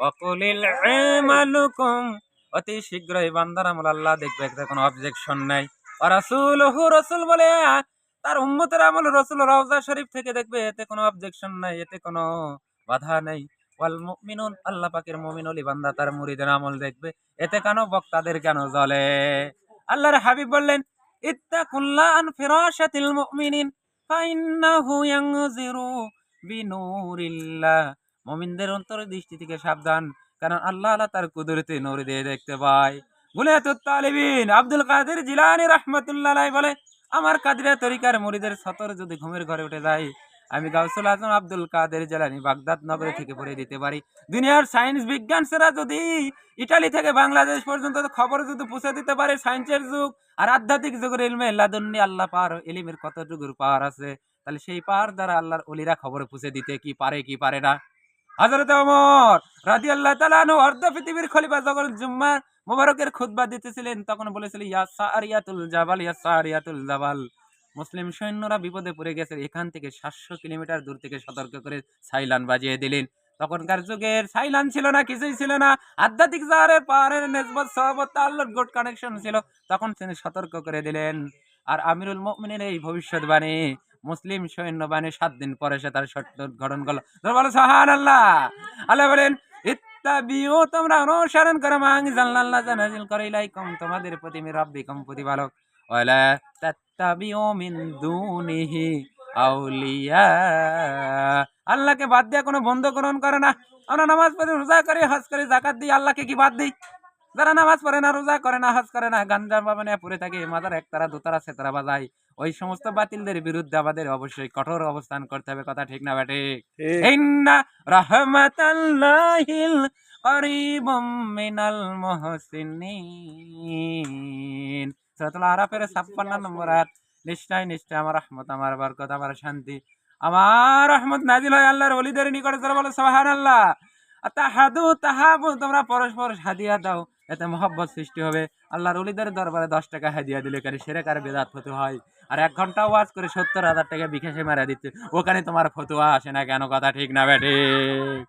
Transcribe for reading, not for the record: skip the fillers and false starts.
ওয়াকুলিল আমালুকুম, অতি শীঘ্রই বান্দার আমল আল্লাহ দেখবে, এতে কোনো অবজেকশন নাই। ওয়া রাসূলুহু, রাসূল বলে তার উম্মতের আমল রাসূল রওজা শরীফ থেকে দেখবে, এতে কোনো অবজেকশন নাই, এতে কোনো বাধা নেই। ওয়াল মুমিনুন, আল্লাহ পাকের মুমিন ওলি বান্দা তার মুরিদের আমল দেখবে, এতে কেন বক্তাদের কেন জ্বলে? আল্লাহর হাবিব বললেন, ইত্তাকুল্লাহ আন ফিরাশাতিল মুমিনিন ফাইন্নাহু ইয়ানজিরু বিনুরিল্লাহ। মুমিনদের অন্তরের দৃষ্টি থেকে সাবধান, কারণ আল্লাহ তার কুদরতে নূর দিয়ে দেখতে পায়। গুলিয়াতুত তালিবিন আব্দুল কাদের জিলানী রাহমাতুল্লাহ আলাইহি বলে, আমার কাদিরিয়া তরিকার মুরিদের সতর যদি ঘুমের ঘরে উঠে যায়, আমি গাউসুল আজম আব্দুল কাদের জিলানী বাগদাদ নগরে থেকে পড়ে দিতে পারি। দুনিয়ার সায়েন্স বিজ্ঞান সেরা যদি ইটালি থেকে বাংলাদেশ পর্যন্ত খবর যদি পৌঁছে দিতে পারে, সায়েন্সের যুগ আর আধ্যাত্মিক যুগের ইলমে লাদুন্নি আল্লাহ পার ইলমের কতটুকুর পাওয়ার আছে, তাহলে সেই পাওয়ার দ্বারা আল্লাহর ওলিরা খবর পৌঁছে দিতে কি পারে কি পারে না? হযরত ওমর রাদিয়াল্লাহু তাআলা আনহু অর্ধ পৃথিবীর খলিফা যখন জুম্মার মুবারকের খুতবা দিতেছিলেন, তখন বলেছিলেন, ইয়া সারিয়াতুল জাবাল, ইয়া সারিয়াতুল জাবাল, মুসলিম সৈন্যরা বিপদে পড়ে গেছে। এখান থেকে 700 কিলোমিটার দূর থেকে সতর্ক করে সাইলান বাজিয়ে দিলেন। তখনকার যুগের সাইলান ছিল না, কিছুই ছিল না, আধ্যাত্মিক জাহারের পাহাড়ের নিসবত সহবত তাআল্লুক গুড কানেকশন ছিল, তখন তিনি সতর্ক করে দিলেন। আর আমিরুল মুমিনের এই ভবিষ্যৎবাণী মুসলিম সৈন্যবাহিনী 7 দিন পরে সে তার সত্য ঘটন করলো। বলো সুবহানাল্লাহ। আল্লাহ বলেন, ইত্তাবিউ, তোমরা অনুসরণ করো, মা আনজালনাল্লাহ, যা নাযিল করে ইলাইকুম, তোমাদের প্রতি মির রাব্বিকুম, প্রতিপালক, ওয়ালা তাত্তাবিউ মিন দুনিহি আউলিয়া, আল্লাহকে বাদ দিয়ে কোনো বন্ধু গ্রহণ করে না। আমরা নামাজ পড়ি, রোজা করি, হজ করি, যাকাত দিই, আল্লাহকে কি বাদ দিই? যারা নামাজ পড়ে না, রোজা করে না, হজ করে না, গাঞ্জা বাবানে পড়ে থাকে, মাজার একতারা দোতারা সেতারা বাজায়, ওই সমস্ত বাতিলদের বিরুদ্ধে আমাদের অবশ্যই কঠোর অবস্থান করতে হবে। কথা ঠিক না বেটে? ইন্না রাহমাতাল্লাহিল করিবুম মিনাল মুহসিনিন, সূরাতুল আরাফের 56 নম্বর আয়াত। নিশ্চয় নিশ্চয় আমার রহমত, আমার বরকত, আমার শান্তি, আমার রহমত নাজিল হয় আল্লাহর ওলিদের নিকটে। যারা বলে সুবহানাল্লাহ। তাহাদু তাহাবু, তোমরা পরস্পর হাদিয়া দাও, এতে মহব্বত সৃষ্টি হবে। আল্লাহর ওলিদের দরবারে 10 টাকা হাদিয়া দিলে কেন শিরক আর বিদআত হতে হয়? আর 1 ঘন্টা ওয়াজ করে 70,000 টাকা বিকাশে মারা দিতে, ওখানে তোমার ফতোয়া আসে না কেন? কথা ঠিক না বেঠিক?